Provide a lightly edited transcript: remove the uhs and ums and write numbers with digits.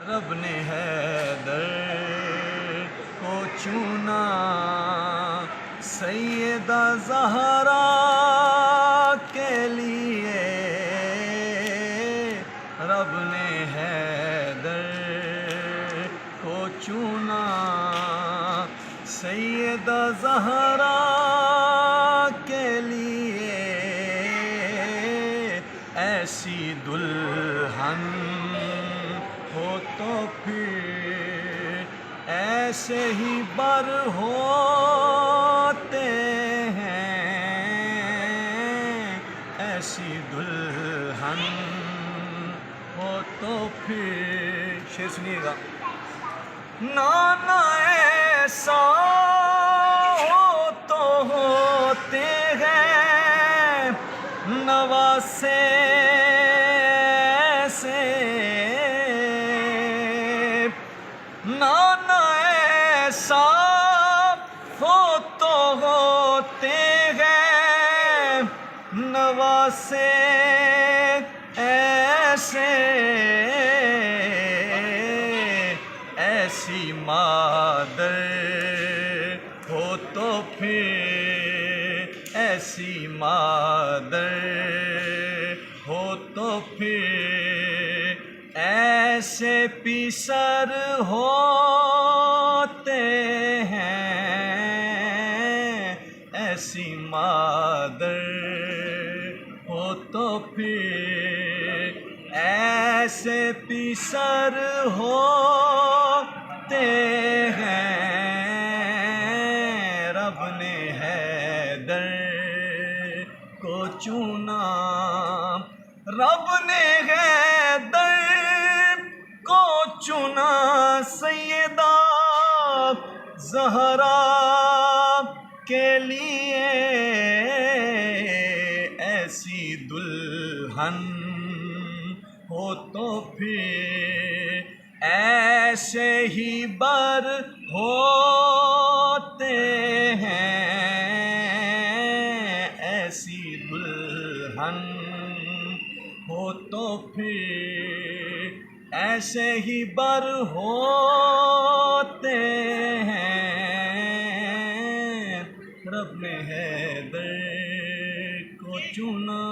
رب نے حیدر کو چنا سیدہ زہرا کے لیے، رب نے حیدر کو چنا سیدہ زہرا کے لیے، ایسی دلہن ہو تو پھر ایسے ہی بر ہوتے ہیں، ایسی دلہن ہو تو پھر شعر سنیے گا، نانا ایسا ہو تو ہوتے ہیں نواسے سے، نانا ایسا ہو تو ہوتے ہیں نواسے ایسے، ایسی مادر ہو تو پھر ایسی مادر ہو تو پھر ایسے پیسر ہوتے ہیں، ایسی مادر ہو تو پھر ایسے پیسر ہوتے ہیں، رب نے حیدر کو چنا، رب نے حیدر کو چنا سیدہ زہرا کے لیے، ایسی دلہن ہو تو پھر ایسے ہی بر ہوتے ہیں، ایسی دلہن ہو تو پھر ایسے ہی بر ہوتے ہیں، رب نے حیدر کو چنا۔